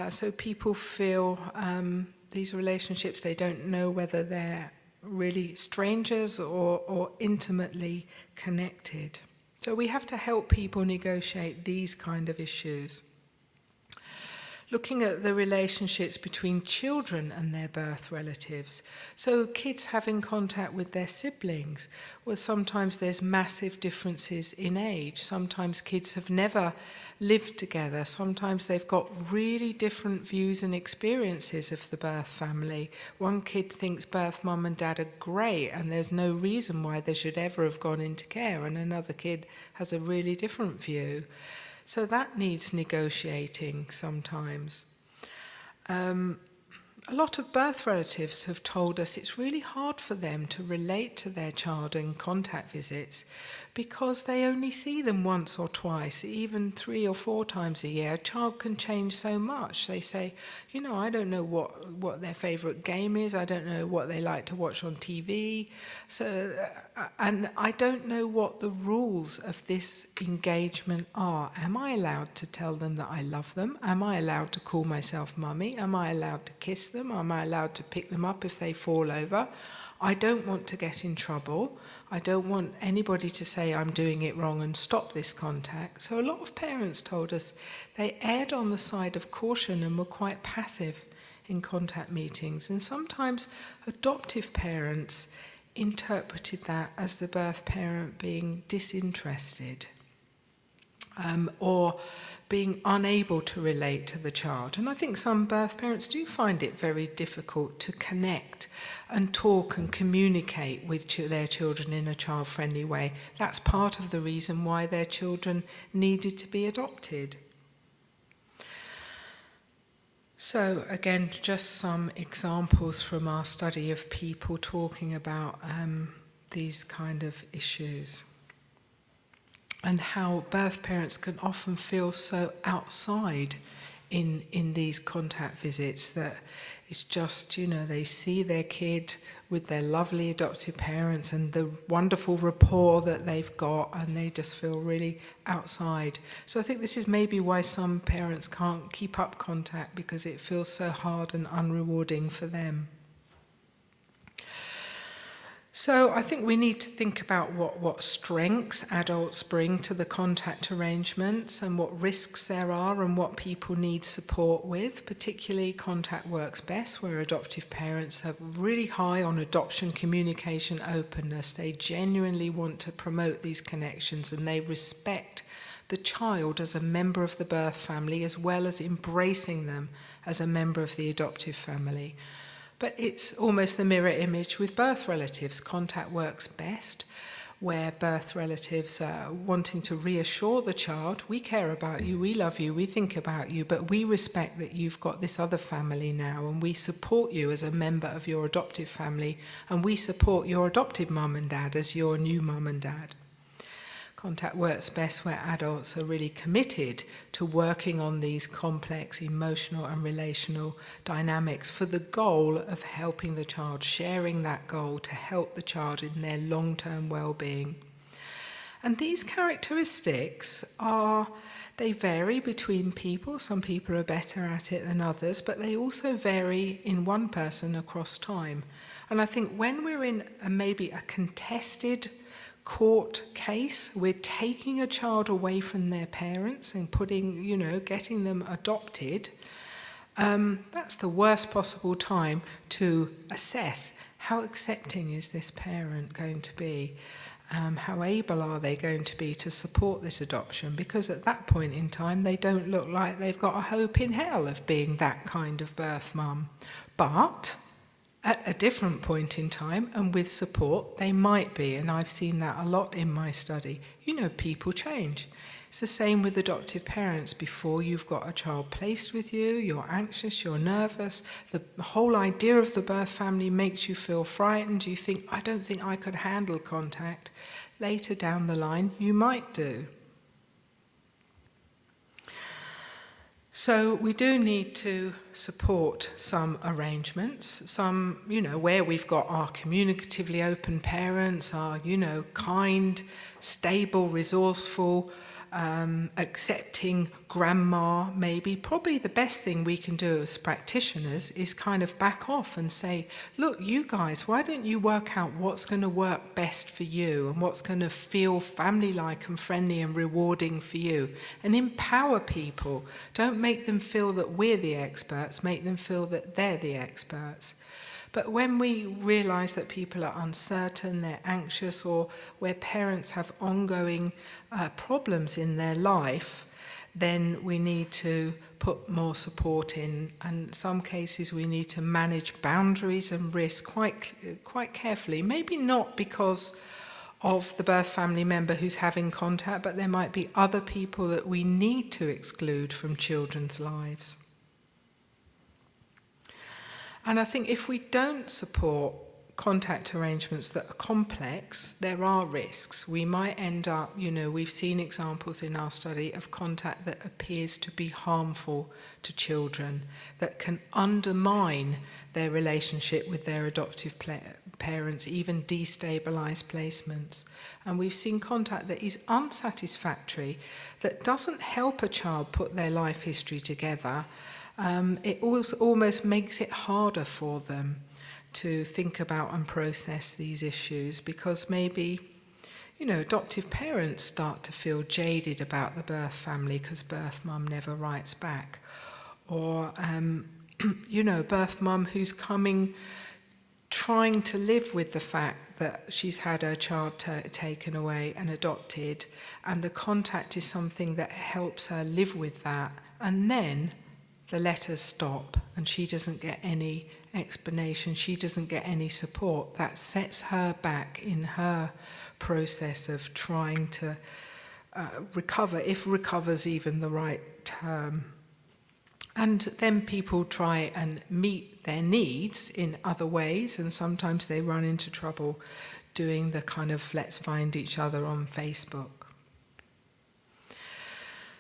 [SPEAKER 1] So people feel these relationships, they don't know whether they're really strangers or intimately connected. So we have to help people negotiate these kind of issues. Looking at the relationships between children and their birth relatives. So kids having contact with their siblings. Well, sometimes there's massive differences in age. Sometimes kids have never lived together. Sometimes they've got really different views and experiences of the birth family. One kid thinks birth mum and dad are great and there's no reason why they should ever have gone into care, and another kid has a really different view. So that needs negotiating sometimes. A lot of birth relatives have told us it's really hard for them to relate to their child in contact visits because they only see them once or twice, even 3 or 4 times a year. A child can change so much. They say, you know, I don't know what their favourite game is. I don't know what they like to watch on TV. And I don't know what the rules of this engagement are. Am I allowed to tell them that I love them? Am I allowed to call myself mummy? Am I allowed to kiss them? Am I allowed to pick them up if they fall over? I don't want to get in trouble. I don't want anybody to say I'm doing it wrong and stop this contact. So a lot of parents told us they erred on the side of caution and were quite passive in contact meetings. And sometimes adoptive parents interpreted that as the birth parent being disinterested or being unable to relate to the child. And I think some birth parents do find it very difficult to connect and talk and communicate with their children in a child-friendly way. That's part of the reason why their children needed to be adopted. So again, just some examples from our study of people talking about these kind of issues, and how birth parents can often feel so outside in these contact visits that it's just, you know, they see their kid with their lovely adoptive parents and the wonderful rapport that they've got, and they just feel really outside. So I think this is maybe why some parents can't keep up contact, because it feels so hard and unrewarding for them. So I think we need to think about what strengths adults bring to the contact arrangements and what risks there are and what people need support with. Particularly contact works best where adoptive parents are really high on adoption, communication, openness. They genuinely want to promote these connections and they respect the child as a member of the birth family as well as embracing them as a member of the adoptive family. But it's almost the mirror image with birth relatives. Contact works best where birth relatives are wanting to reassure the child, we care about you, we love you, we think about you, but we respect that you've got this other family now, and we support you as a member of your adoptive family, and we support your adopted mum and dad as your new mum and dad. Contact works best where adults are really committed to working on these complex emotional and relational dynamics for the goal of helping the child, sharing that goal to help the child in their long-term well-being. And these characteristics they vary between people. Some people are better at it than others, but they also vary in one person across time. And I think when we're in maybe a contested court case, we're taking a child away from their parents and getting them adopted, that's the worst possible time to assess how accepting is this parent going to be. How able are they going to be to support this adoption? Because at that point in time, they don't look like they've got a hope in hell of being that kind of birth mum. But at a different point in time, and with support, they might be. And I've seen that a lot in my study. You know, people change. It's the same with adoptive parents. Before you've got a child placed with you, you're anxious, you're nervous. The whole idea of the birth family makes you feel frightened. You think, I don't think I could handle contact. Later down the line, you might do. So we do need to support some arrangements, some, where we've got our communicatively open parents, our, kind, stable, resourceful, accepting grandma, maybe. Probably the best thing we can do as practitioners is kind of back off and say, look, you guys, why don't you work out what's going to work best for you and what's going to feel family-like and friendly and rewarding for you, and empower people. Don't make them feel that we're the experts, make them feel that they're the experts. But when we realise that people are uncertain, they're anxious, or where parents have ongoing problems in their life, then we need to put more support in. And in some cases, we need to manage boundaries and risk quite carefully. Maybe not because of the birth family member who's having contact, but there might be other people that we need to exclude from children's lives. And I think if we don't support contact arrangements that are complex, there are risks. We might end up, we've seen examples in our study of contact that appears to be harmful to children, that can undermine their relationship with their adoptive parents, even destabilise placements. And we've seen contact that is unsatisfactory, that doesn't help a child put their life history together. It also almost makes it harder for them to think about and process these issues, because maybe, adoptive parents start to feel jaded about the birth family because birth mum never writes back. Or, birth mum who's trying to live with the fact that she's had her child taken away and adopted, and the contact is something that helps her live with that. And then the letters stop and she doesn't get any explanation, she doesn't get any support. That sets her back in her process of trying to recover, if recover's even the right term. And then people try and meet their needs in other ways, and sometimes they run into trouble doing the kind of let's find each other on Facebook.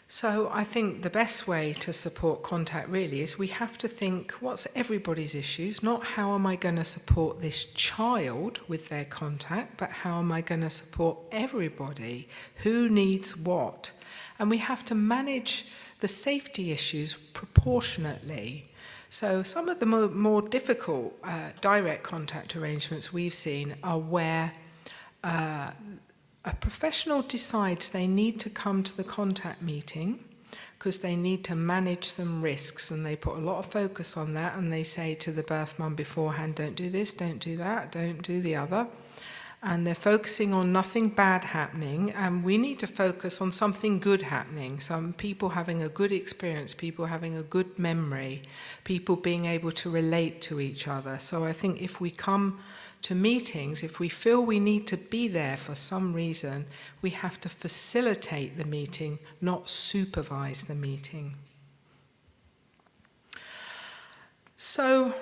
[SPEAKER 1] So I think the best way to support contact really is we have to think, what's everybody's issues? Not how am I going to support this child with their contact, but how am I going to support everybody? Who needs what? And we have to manage the safety issues proportionately. So some of the more difficult direct contact arrangements we've seen are where a professional decides they need to come to the contact meeting because they need to manage some risks, and they put a lot of focus on that, and they say to the birth mum beforehand, don't do this, don't do that, don't do the other. And they're focusing on nothing bad happening, and we need to focus on something good happening, some people having a good experience, people having a good memory, people being able to relate to each other. So I think if we come to meetings, if we feel we need to be there for some reason, we have to facilitate the meeting, not supervise the meeting. So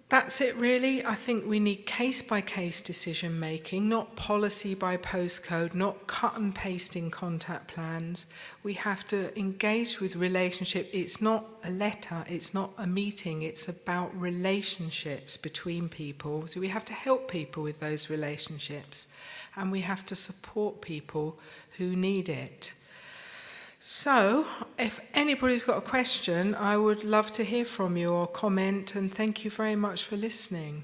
[SPEAKER 1] that's it really. I think we need case-by-case decision making, not policy by postcode, not cut and pasting contact plans. We have to engage with relationship. It's not a letter, it's not a meeting, it's about relationships between people. So we have to help people with those relationships, and we have to support people who need it. So, if anybody's got a question, I would love to hear from you or comment, and thank you very much for listening.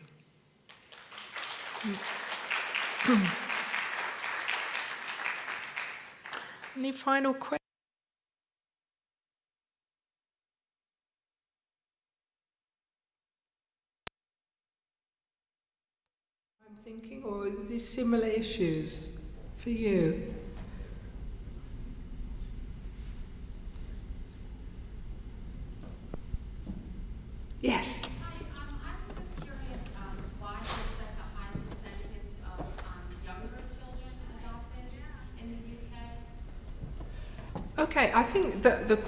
[SPEAKER 1] Any final questions? I'm thinking, or are these similar issues? for you? Yes.
[SPEAKER 8] Hi, I was just curious why there's such a high percentage of younger children adopted in the UK?
[SPEAKER 1] Okay, I think that the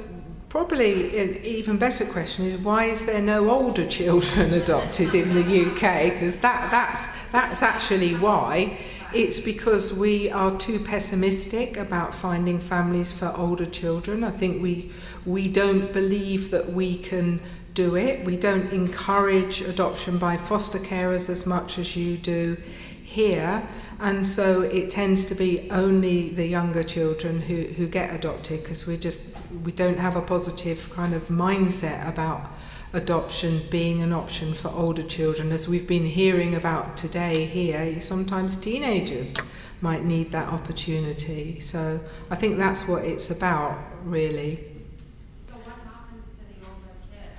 [SPEAKER 1] probably an even better question is why is there no older children adopted in the UK? Because that's actually why. It's because we are too pessimistic about finding families for older children. I think we don't believe that we can do it. We don't encourage adoption by foster carers as much as you do here, and so it tends to be only the younger children who get adopted, because we don't have a positive kind of mindset about adoption being an option for older children. As we've been hearing about today here, sometimes teenagers might need that opportunity. So I think that's what it's about, really.
[SPEAKER 8] So what happens to the older kids?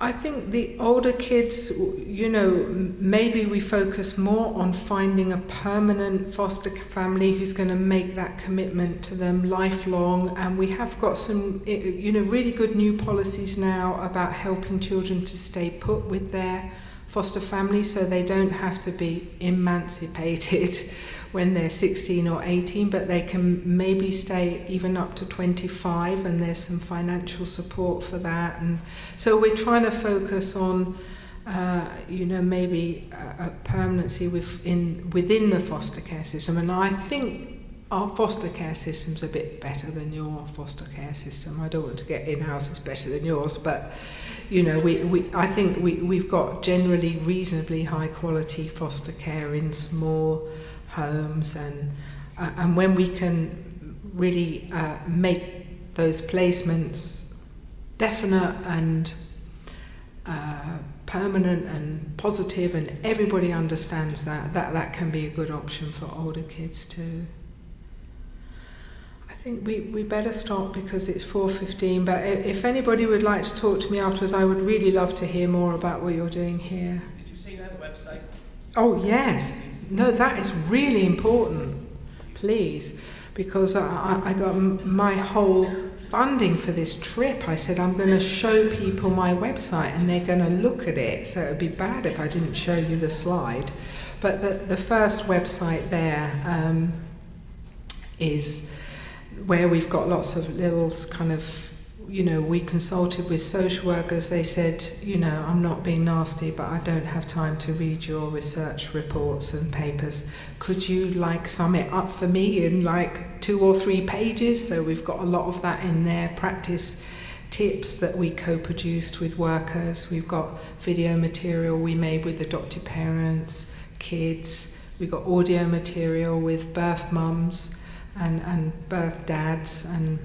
[SPEAKER 1] I think the older kids, maybe we focus more on finding a permanent foster family who's going to make that commitment to them lifelong. And we have got some, really good new policies now about helping children to stay put with their foster family, so they don't have to be emancipated when they're 16 or 18, but they can maybe stay even up to 25, and there's some financial support for that. And so we're trying to focus on, maybe a permanency within the foster care system. And I think our foster care system's a bit better than your foster care system. I don't want to get in-house is better than yours, but I think we've got generally reasonably high quality foster care in small homes, and when we can really make those placements definite and permanent and positive, and everybody understands that can be a good option for older kids too. I think we better stop because it's 4:15, but if anybody would like to talk to me afterwards, I would really love to hear more about what you're doing here.
[SPEAKER 3] Did you say you had a website?
[SPEAKER 1] Oh yes, no, that is really important, please, because I got my whole funding for this trip. I said I'm going to show people my website and they're going to look at it, so it would be bad if I didn't show you the slide. But the first website there is where we've got lots of little kind of, we consulted with social workers. They said, I'm not being nasty, but I don't have time to read your research reports and papers. Could you sum it up for me in 2 or 3 pages? So we've got a lot of that in there, practice tips that we co-produced with workers. We've got video material we made with adopted parents, kids. We've got audio material with birth mums and birth dads, and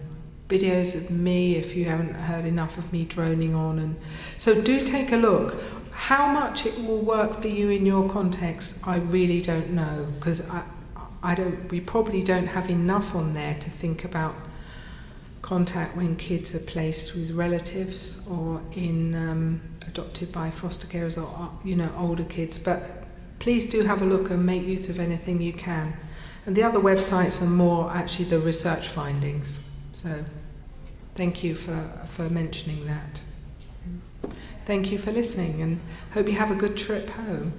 [SPEAKER 1] videos of me if you haven't heard enough of me droning on. And so do take a look. How much it will work for you in your context, I really don't know, because we probably don't have enough on there to think about contact when kids are placed with relatives or adopted by foster carers or older kids. But please do have a look and make use of anything you can. And the other websites are more actually the research findings. So thank you for mentioning that. Thank you for listening, and hope you have a good trip home.